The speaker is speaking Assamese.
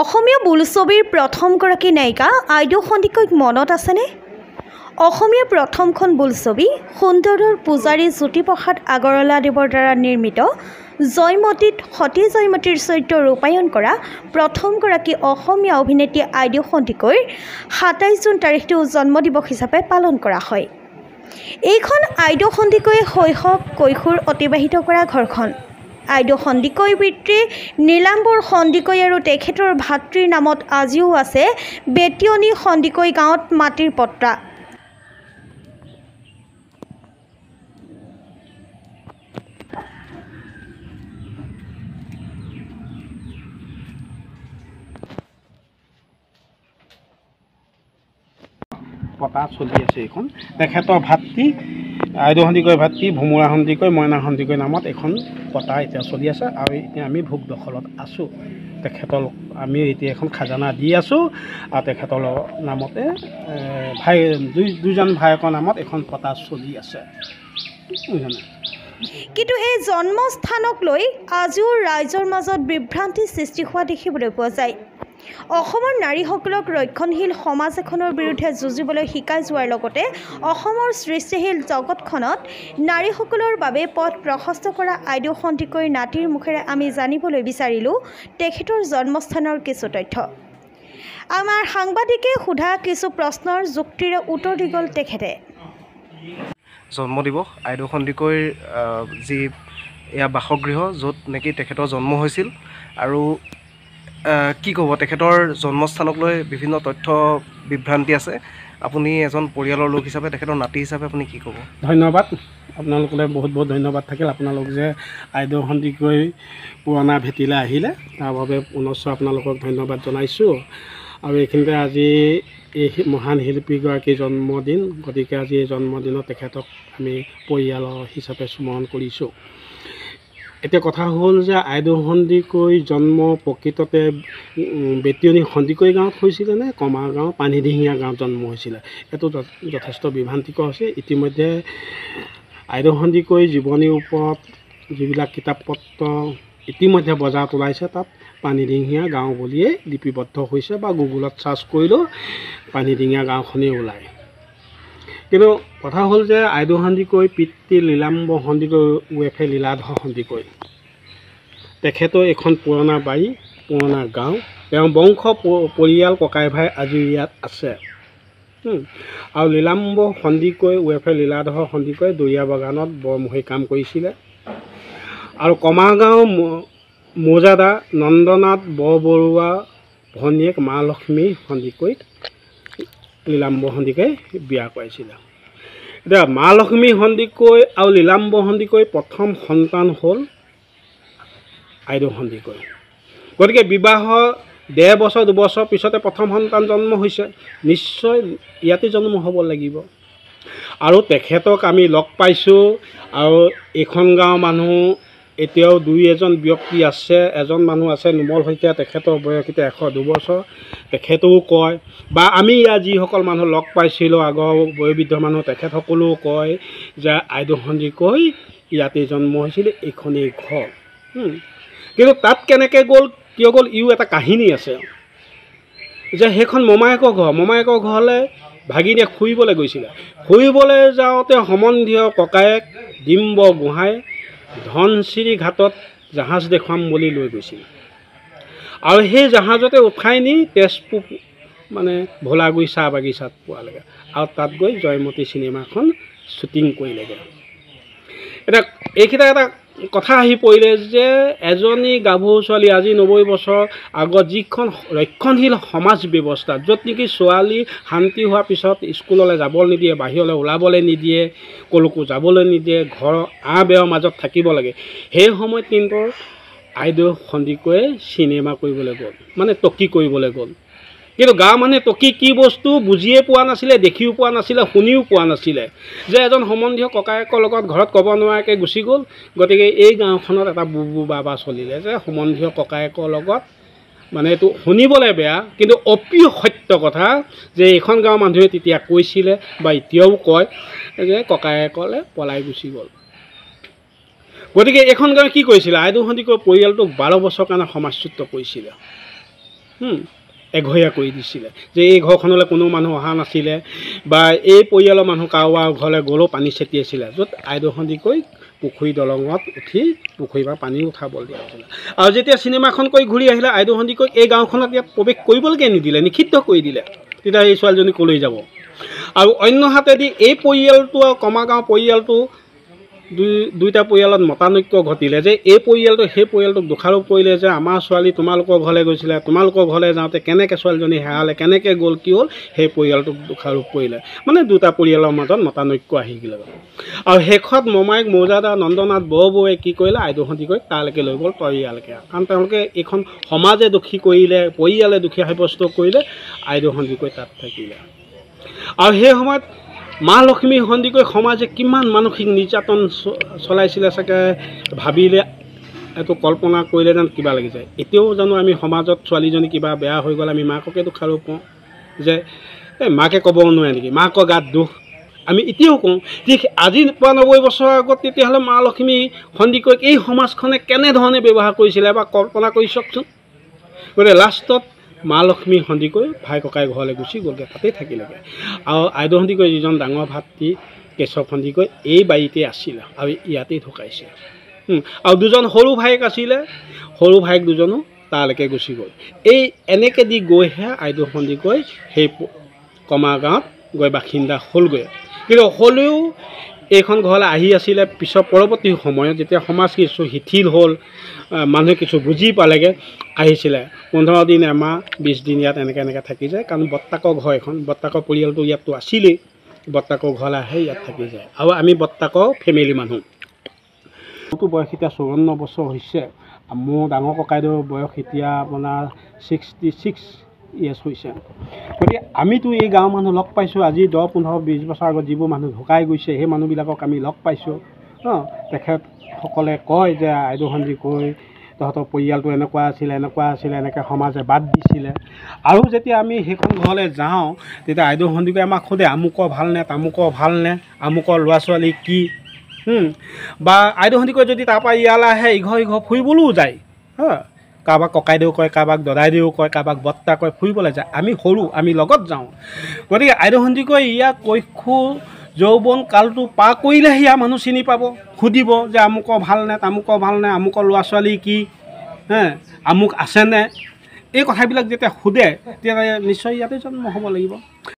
অসমীয়া বোলছবিৰ প্ৰথমগৰাকী নায়িকা আইদেউ সন্দিকৈক মনত আছেনে? অসমীয়া প্ৰথমখন বোলছবি সুন্দৰৰ পূজাৰী জ্যোতিপ্ৰসাদ আগৰৱালাদেৱৰ দ্বাৰা নিৰ্মিত জয়মতীত সতী জয়মতীৰ চৰিত্ৰ ৰূপায়ণ কৰা প্ৰথমগৰাকী অসমীয়া অভিনেত্ৰী আইদেউ সন্দিকৈৰ ২৭ জুন তাৰিখটো জন্মদিৱস হিচাপে পালন কৰা হয়। এইখন আইদেউ সন্দিকৈয়ে শৈশৱ কৈশোৰ অতিবাহিত কৰা ঘৰখন। আইদেউ সন্দিকৈৰ পিতৃ নীলাম্বৰ সন্দিকৈ আৰু তেখেতৰ ভাতৃৰ নামত আজিও আছে বেতিয়নী সন্দিকৈ গাঁৱত মাটিৰ পট্টা। পতা চলি আছে। এইখন তেখেতৰ ভাতৃ আইদেউ সন্দিকৈ ভাতৃ ভোমোৰা সন্দিকৈ মইনা সন্দিকৈ নামত এখন পতা এতিয়া চলি আছে আৰু এতিয়া আমি ভোগ দখলত আছোঁ। তেখেতৰ আমি এতিয়া এখন খাজানা দি আছোঁ আৰু তেখেতৰ নামতে দুজন ভায়েকৰ নামত এখন পতা চলি আছে। কিন্তু এই জন্মস্থানক লৈ আজিও ৰাইজৰ মাজত বিভ্ৰান্তিৰ সৃষ্টি হোৱা দেখিবলৈ পোৱা যায়। অসমৰ নাৰীসকলক ৰক্ষণশীল সমাজ এখনৰ বিৰুদ্ধে যুঁজিবলৈ শিকাই যোৱাৰ লগতে অসমৰ সৃষ্টিশীল জগতখনত নাৰীসকলৰ বাবে পথ প্ৰশস্ত কৰা আইদেউ সন্দিকৈৰ নাতিৰ মুখেৰে আমি জানিবলৈ বিচাৰিলোঁ তেখেতৰ জন্মস্থানৰ কিছু তথ্য। আমাৰ সাংবাদিকে সোধা কিছু প্ৰশ্নৰ যুক্তিৰে উত্তৰ দি গ'ল তেখেতে। জন্মদিৱস আইদেউ সন্দিকৈৰ যি এয়া বাসগৃহ য'ত নেকি তেখেতৰ জন্ম হৈছিল আৰু কি ক'ব তেখেতৰ জন্মস্থানক লৈ বিভিন্ন তথ্য বিভ্ৰান্তি আছে। আপুনি এজন পৰিয়ালৰ লোক হিচাপে তেখেতৰ নাতি হিচাপে আপুনি কি ক'ব? ধন্যবাদ, আপোনালোকলৈ বহুত বহুত ধন্যবাদ থাকিল। আপোনালোক যে আইদেউ সন্দিকৈ পুৰণা ভেটিলৈ আহিলে তাৰ বাবে পুনশ্চ আপোনালোকক ধন্যবাদ জনাইছোঁ। আৰু এইখিনিতে আজি এই মহান শিল্পীগৰাকীৰ জন্মদিন, গতিকে আজি এই জন্মদিনত তেখেতক আমি পৰিয়ালৰ হিচাপে স্মৰণ কৰিছোঁ। এতিয়া কথা হ'ল যে আইদেউ সন্দিকৈ জন্ম প্ৰকৃততে বেতিয়নী সন্দিকৈ গাঁৱত হৈছিলে নে কমাৰ গাঁও পানীদিহিঙীয়া গাঁৱত জন্ম হৈছিলে, এইটো যথেষ্ট বিভ্ৰান্তিকৰ হৈছে। ইতিমধ্যে আইদেউ সন্দিকৈ জীৱনীৰ ওপৰত যিবিলাক কিতাপ পত্ৰ ইতিমধ্যে বজাৰত ওলাইছে তাত পানীদিহিঙীয়া গাঁও বুলিয়েই লিপিবদ্ধ হৈছে বা গুগলত চাৰ্চ কৰিলেও পানীদিহিঙীয়া গাঁওখনেই ওলায়। কিন্তু কথা হ'ল যে আইদেউ সন্দিকৈ পিতৃ লীলাম্বৰ সন্দিকৈ ওৰফে লীলাধৰ সন্দিকৈ, তেখেতৰ এখন পুৰণা বাৰী পুৰণা গাঁও, তেওঁৰ বংশ পৰিয়াল ককাই ভাই আজি ইয়াত আছে। আৰু লীলাম্বৰ সন্দিকৈ ওৰফে লীলাধৰ সন্দিকৈ দৰিয়া বাগানত বৰমুখী কাম কৰিছিলে। আৰু কমাৰগাঁও মৌজাদা নন্দনাথ বৰবৰুৱা ভনীয়েক মা লক্ষ্মী সন্দিকৈক লীলাম্বৰ সন্দিকৈ বিয়া কৰাইছিলে। এতিয়া মা লক্ষ্মী সন্দিকৈ আৰু লীলাম্বৰ সন্দিকৈ প্ৰথম সন্তান হ'ল আইদেউ সন্দিকৈ। গতিকে বিবাহৰ ১.৫ বছৰ ২ বছৰ পিছতে প্ৰথম সন্তান জন্ম হৈছে, নিশ্চয় ইয়াতে জন্ম হ'ব লাগিব। আৰু তেখেতক আমি লগ পাইছোঁ আৰু এইখন গাঁৱৰ মানুহ এতিয়াও দুই এজন ব্যক্তি আছে। এজন মানুহ আছে নোমল শইকীয়া, তেখেতৰ বয়স এতিয়া ১০২ বছৰ, তেখেতেও কয় বা আমি ইয়াত যিসকল মানুহ লগ পাইছিলোঁ আগৰ বয়োবৃদ্ধ মানুহ তেখেতসকলেও কয় যে আইদেউ সন্দিকৈ ইয়াতেই জন্ম হৈছিলে, এইখনেই ঘৰ। কিন্তু তাত কেনেকৈ গ'ল কিয় গ'ল ইও এটা কাহিনী আছে যে সেইখন মমায়েকৰ ঘৰ, মমায়েকৰ ঘৰলৈ ভাগিনীয়ে ফুৰিবলৈ গৈছিলে। ফুৰিবলৈ যাওঁতে সম্বন্ধীয় ককায়েক ডিম্ব গোহাঁই ধনশিৰি ঘাটত জাহাজ দেখুৱাম বুলি লৈ গৈছিল আৰু সেই জাহাজতে উঠাই নি তেজপুৰ মানে ভোলাগুৰি চাহ বাগিচাত পোৱালেগৈ আৰু তাত গৈ জয়মতী চিনেমাখন শ্বুটিং কৰিলেগৈ। এতিয়া এইকেইটা এটা কথা আহি পৰিলে যে এজনী গাভৰু ছোৱালী আজি ৯০ বছৰ আগত যিখন ৰক্ষণশীল সমাজ ব্যৱস্থা য'ত নেকি ছোৱালী শান্তি হোৱাৰ পিছত স্কুললৈ যাবলৈ নিদিয়ে, বাহিৰলৈ ওলাবলৈ নিদিয়ে, ক'লৈকো যাবলৈ নিদিয়ে, ঘৰৰ বেৰৰ মাজত থাকিব লাগে, সেই সময়ত কিন্তু আইদেউ সন্দিকৈয়ে চিনেমা কৰিবলৈ গ'ল, মানে টকি কৰিবলৈ গ'ল। কিন্তু গাঁৱৰ মানুহে টকি কি বস্তু বুজিয়ে পোৱা নাছিলে, দেখিও পোৱা নাছিলে, শুনিও পোৱা নাছিলে যে এজন সম্বন্ধীয় ককায়েকৰ লগত ঘৰত ক'ব নোৱাৰাকৈ গুচি গ'ল। গতিকে এই গাঁওখনত এটা বুবু বাবা চলিলে যে সম্বন্ধীয় ককায়েকৰ লগত, মানে এইটো শুনিবলৈ বেয়া কিন্তু অপ্ৰিয় সত্য কথা যে এইখন গাঁৱৰ মানুহে তেতিয়া কৈছিলে বা এতিয়াও কয় যে ককায়েকলৈ পলাই গুচি গ'ল। গতিকে এইখন গাঁৱে কি কৰিছিলে, আইদেউ সন্দিকৈ পৰিয়ালটোক ১২ বছৰ কাৰণে সমাজচ্যুত কৰিছিলে। এঘৰীয়া কৰি দিছিলে যে এই ঘৰখনলৈ কোনো মানুহ অহা নাছিলে বা এই পৰিয়ালৰ মানুহ কাৰোবাৰ ঘৰলৈ গ'লেও পানী ছটিয়াইছিলে য'ত আইদেউ সন্দিকৈ পুখুৰী দলঙত উঠি পুখুৰীৰ পৰা পানী উঠাবলৈ দিয়া হৈছিলে আৰু যেতিয়া চিনেমাখন কৰি ঘূৰি আহিলে আইদেউ সন্দিকৈ এই গাঁওখনত ইয়াত প্ৰৱেশ কৰিবলৈকে নিদিলে নিষিদ্ধ কৰি দিলে তেতিয়া এই ছোৱালীজনী ক'লৈ যাব আৰু অন্য হাতেদি এই পৰিয়ালটো আৰু কমাগাঁও পৰিয়ালটো দুইটা পৰিয়ালত মতানৈক্য ঘটিলে যে এই পৰিয়ালটো সেই পৰিয়ালটোক দোষাৰোপ কৰিলে যে আমাৰ ছোৱালী তোমালোকৰ ঘৰলৈ গৈছিলে তোমালোকৰ ঘৰলৈ যাওঁতে কেনেকৈ ছোৱালীজনী হেৰালে কেনেকৈ গ'ল কি হ'ল সেই পৰিয়ালটোক দোষাৰোপ কৰিলে মানে দুটা পৰিয়ালৰ মাজত মতানৈক্য আহি গ'লে আৰু শেষত মমায়েক মৌজাদা নন্দনাথ বৰবৌৱে কি কৰিলে আইদেউ সন্দিকৈ তালৈকে লৈ গ'ল তৰিয়ালৈকে কাৰণ তেওঁলোকে এইখন সমাজে দোষী কৰিলে পৰিয়ালে দোষী সাব্যস্ত কৰিলে আইদেউ সন্দিকৈ তাত থাকিলে আৰু সেই সময়ত মা লক্ষ্মী সন্দিকৈ সমাজে কিমান মানসিক নিৰ্যাতন চলাইছিলে চাগে ভাবিলে এইটো কল্পনা কৰিলে যেন কিবা লাগি যায় এতিয়াও জানো আমি সমাজত ছোৱালীজনী কিবা বেয়া হৈ গ'লে আমি মাককে দোষাৰোপ কওঁ যে এই মাকে ক'ব নোৱাৰে নেকি মাকৰ গাত দুখ আমি এতিয়াও কওঁ ঠিক আজি ৯৫ বছৰ আগত তেতিয়াহ'লে মা লক্ষ্মী সন্দিকৈক এই সমাজখনে কেনেধৰণে ব্যৱহাৰ কৰিছিলে বা কল্পনা কৰি চাওকচোন গতিকে লাষ্টত মা লক্ষ্মী সন্দিকৈ ভাই ককাই ঘৰলৈ গুচি গ'লগৈ তাতেই থাকিলেগৈ আৰু আইদেউ সন্দিকৈ যিজন ডাঙৰ ভাতৃ কেশৱ সন্দিকৈ এই বাৰীতে আছিলে আৰু ইয়াতেই ঢুকাইছে আৰু দুজন সৰু ভায়েক আছিলে সৰু ভায়েক দুজনো তালৈকে গুচি গ'ল এই এনেকৈ দি গৈহে আইদেউ সন্দিকৈ সেই কমাগাঁৱত গৈ বাসিন্দা হ'লগৈ কিন্তু হ'লেও এইখন ঘৰলৈ আহি আছিলে পিছত পৰৱৰ্তী সময়ত যেতিয়া সমাজ কিছু শিথিল হ'ল মানুহে কিছু বুজি পালেগৈ আহিছিলে ১৫ দিন এমাহ ২০ দিন ইয়াত এনেকৈ থাকি যায় কাৰণ বৰ্তাকৰ ঘৰ এখন বৰ্তাকৰ পৰিয়ালটো ইয়াততো আছিলেই বৰ্তাকৰ ঘৰলৈ আহে ইয়াত থাকি যায় আৰু আমি বৰ্তাকৰ ফেমিলি মানুহ মোৰতো বয়স এতিয়া ৫৪ বছৰ হৈছে মোৰ ডাঙৰ ককাইদেউৰ বয়স এতিয়া আপোনাৰ 66 ইয়াৰ্ছ হৈছে গতিকে আমিতো এই গাঁৱৰ মানুহ লগ পাইছোঁ আজি ১০, ১৫, ২০ বছৰ আগত যিবোৰ মানুহ ঢুকাই গৈছে সেই মানুহবিলাকক আমি লগ পাইছোঁ তেখেতসকলে কয় যে আইদেউ সন্দিকৈ তহঁতৰ পৰিয়ালটো এনেকুৱা আছিলে এনেকৈ সমাজে বাদ দিছিলে আৰু যেতিয়া আমি সেইখন ঘৰলৈ যাওঁ তেতিয়া আইদেউ সন্দিকৈ আমাক সোধে আমুকৰ ভালনে তামুকৰ ভালনে আমুকৰ ল'ৰা ছোৱালী কি বা আইদেউ সন্দিকৈ যদি তাৰপৰা ইয়ালৈ আহে ইঘৰ ফুৰিবলৈও যায় কাৰোবাক ককাইদেউ কয় কাৰোবাক দদাইদেউ কয় কাৰোবাক বৰ্তা কয় ফুৰিবলৈ যায় আমি সৰু আমি লগত যাওঁ গতিকে আইদেউ সন্দিকৈ ইয়াত কৈশোৰ যৌৱন কালটো পাৰ কৰিলেহে ইয়াৰ মানুহ চিনি পাব সুধিব যে আমুকৰ ভালনে তামুকৰ ভালনে আমুকৰ ল'ৰা ছোৱালী কি আমুক আছেনে এই কথাবিলাক যেতিয়া সোধে তেতিয়া নিশ্চয় ইয়াতে জন্ম হ'ব লাগিব